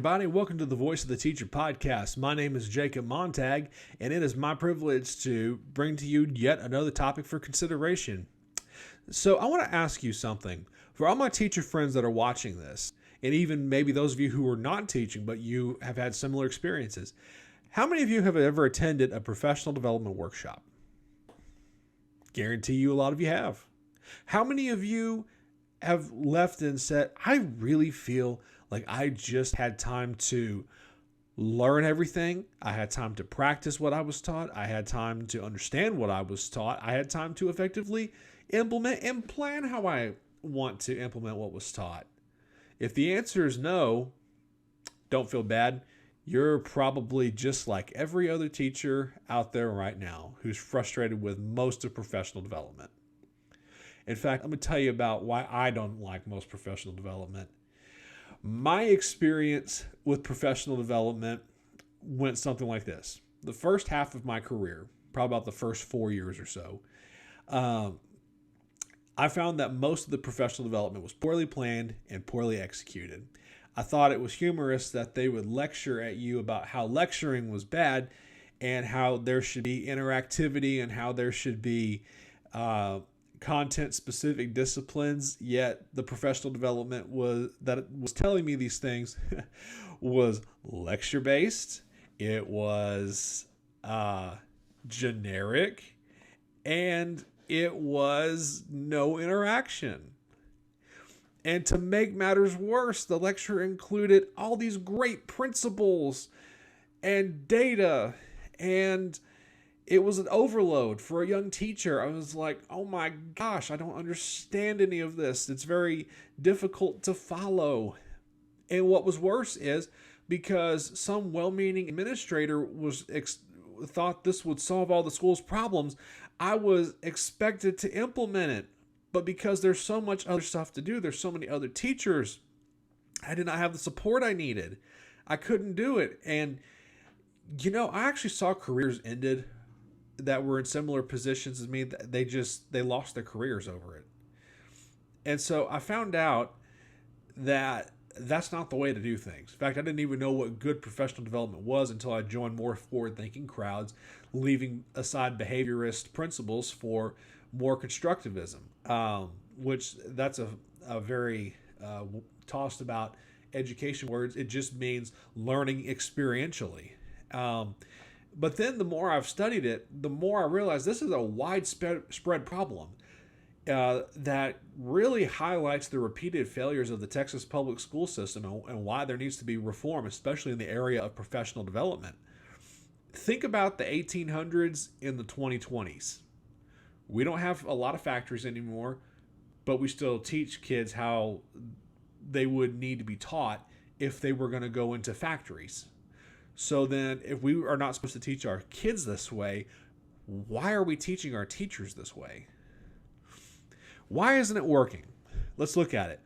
everybody. Welcome to the Voice of the Teacher podcast. My name is Jacob Montag, and it is my privilege to bring to you yet another topic for consideration. So I want to ask you something. For all my teacher friends that are watching this, and even maybe those of you who are not teaching, but you have had similar experiences, how many of you have ever attended a professional development workshop? Guarantee you a lot of you have. How many of you have left and said, I really feel like I just had time to learn everything. I had time to practice what I was taught. I had time to understand what I was taught. I had time to effectively implement and plan how I want to implement what was taught. If the answer is no, don't feel bad. You're probably just like every other teacher out there right now who's frustrated with most of professional development. In fact, let me tell you about why I don't like most professional development. My experience with professional development went something like this. The first half of my career, probably about the first 4 years or so, I found that most of the professional development was poorly planned and poorly executed. I thought it was humorous that they would lecture at you about how lecturing was bad and how there should be interactivity and how there should be content-specific disciplines, yet the professional development was telling me these things was lecture-based, it was generic, and it was no interaction. And to make matters worse, the lecture included all these great principles and data, and it was an overload for a young teacher. I was like, oh my gosh, I don't understand any of this. It's very difficult to follow. And what was worse is because some well-meaning administrator thought this would solve all the school's problems, I was expected to implement it. But because there's so much other stuff to do, there's so many other teachers, I did not have the support I needed. I couldn't do it. And, I actually saw careers ended that were in similar positions as me. They lost their careers over it. And so I found out that that's not the way to do things. In fact, I didn't even know what good professional development was until I joined more forward-thinking crowds, leaving aside behaviorist principles for more constructivism, which that's a very tossed about education words. It just means learning experientially. But then the more I've studied it, the more I realize this is a widespread problem that really highlights the repeated failures of the Texas public school system and why there needs to be reform, especially in the area of professional development. Think about the 1800s in the 2020s. We don't have a lot of factories anymore, but we still teach kids how they would need to be taught if they were going to go into factories. So then if we are not supposed to teach our kids this way, why are we teaching our teachers this way? Why isn't it working? Let's look at it.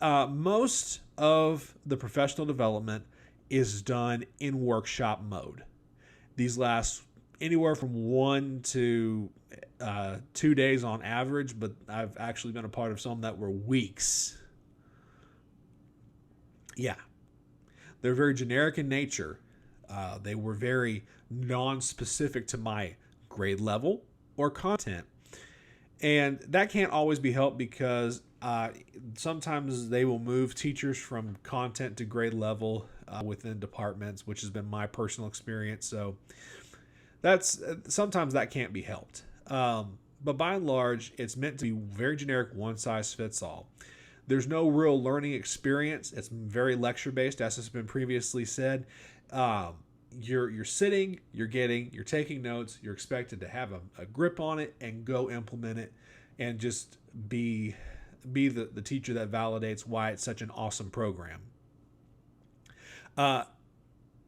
Most of the professional development is done in workshop mode. These last anywhere from 1 to 2 days on average, but I've actually been a part of some that were weeks. Yeah. They're very generic in nature. They were very non-specific to my grade level or content. And that can't always be helped because sometimes they will move teachers from content to grade level within departments, which has been my personal experience. So sometimes that can't be helped. But by and large, it's meant to be very generic, one size fits all. There's no real learning experience. It's very lecture-based, as has been previously said. You're sitting, you're taking notes, you're expected to have a grip on it and go implement it and just be the teacher that validates why it's such an awesome program.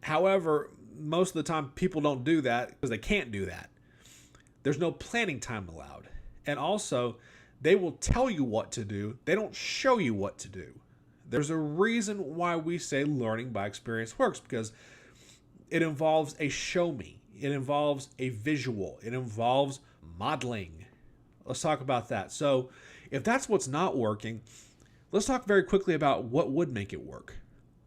However, most of the time people don't do that because they can't do that. There's no planning time allowed. And also, they will tell you what to do. They don't show you what to do. There's a reason why we say learning by experience works, because it involves a show me. It involves a visual. It involves modeling. Let's talk about that. So if that's what's not working, let's talk very quickly about what would make it work.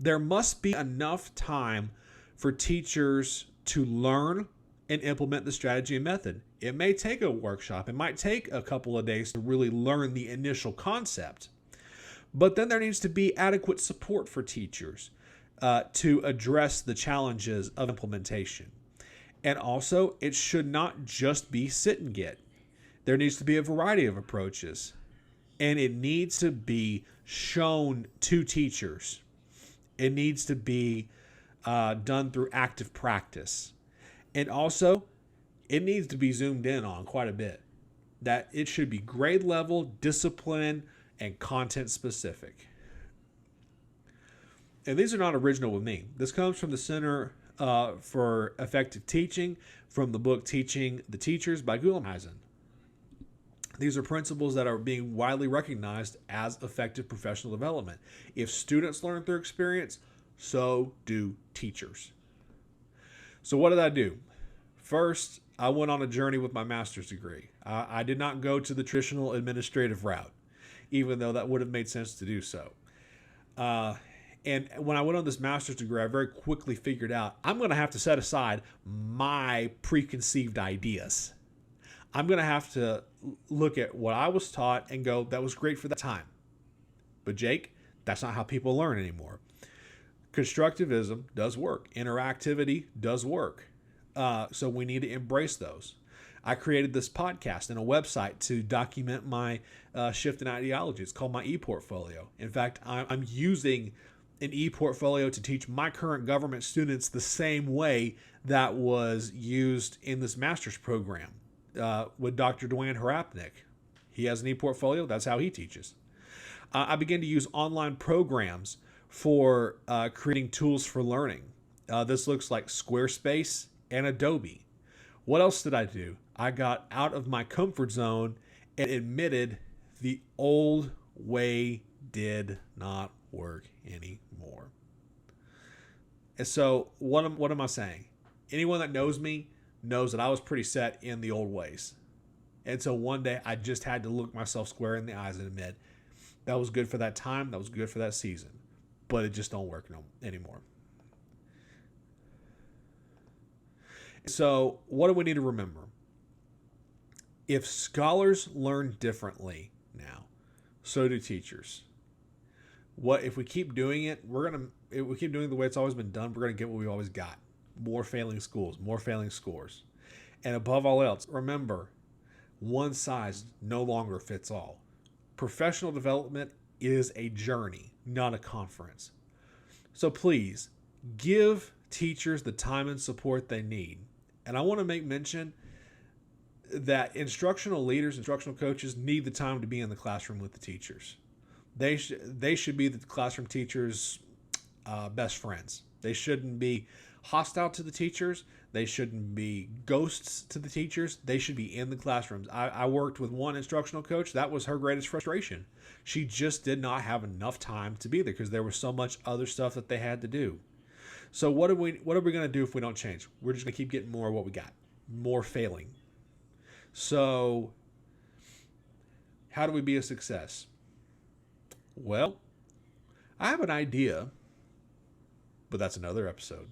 There must be enough time for teachers to learn and implement the strategy and method. It may take a workshop. It might take a couple of days to really learn the initial concept. But then there needs to be adequate support for teachers to address the challenges of implementation. And also, it should not just be sit and get. There needs to be a variety of approaches. And it needs to be shown to teachers. It needs to be done through active practice. And also, it needs to be zoomed in on quite a bit. That it should be grade level, discipline, and content specific. And these are not original with me. This comes from the Center for Effective Teaching from the book Teaching the Teachers by Isnt. These are principles that are being widely recognized as effective professional development. If students learn through experience, so do teachers. So what did I do? First, I went on a journey with my master's degree. I did not go to the traditional administrative route, even though that would have made sense to do so. And when I went on this master's degree, I very quickly figured out I'm going to have to set aside my preconceived ideas. I'm going to have to look at what I was taught and go, that was great for that time. But Jake, that's not how people learn anymore. Constructivism does work. Interactivity does work. So we need to embrace those. I created this podcast and a website to document my shift in ideology. It's called my e-portfolio. In fact, I'm using an e-portfolio to teach my current government students the same way that was used in this master's program with Dr. Dwayne Harapnik. He has an e-portfolio. That's how he teaches. I began to use online programs for creating tools for learning. This looks like Squarespace and Adobe. What else did I do? I got out of my comfort zone and admitted the old way did not work anymore. And so what am I saying? Anyone that knows me knows that I was pretty set in the old ways. And so one day I just had to look myself square in the eyes and admit that was good for that time, that was good for that season, but it just don't work anymore. So what do we need to remember? If scholars learn differently now, so do teachers. What if we keep doing it? If we keep doing it the way it's always been done, we're gonna get what we've always got: more failing schools, more failing scores, and above all else, remember, one size no longer fits all. Professional development is a journey, not a conference. So please give teachers the time and support they need. And I want to make mention that instructional leaders, instructional coaches need the time to be in the classroom with the teachers. They should be the classroom teachers' best friends. They shouldn't be hostile to the teachers. They shouldn't be ghosts to the teachers. They should be in the classrooms. I worked with one instructional coach. That was her greatest frustration. She just did not have enough time to be there because there was so much other stuff that they had to do. So what are we going to do if we don't change? We're just going to keep getting more of what we got, more failing. So how do we be a success? Well, I have an idea, but that's another episode.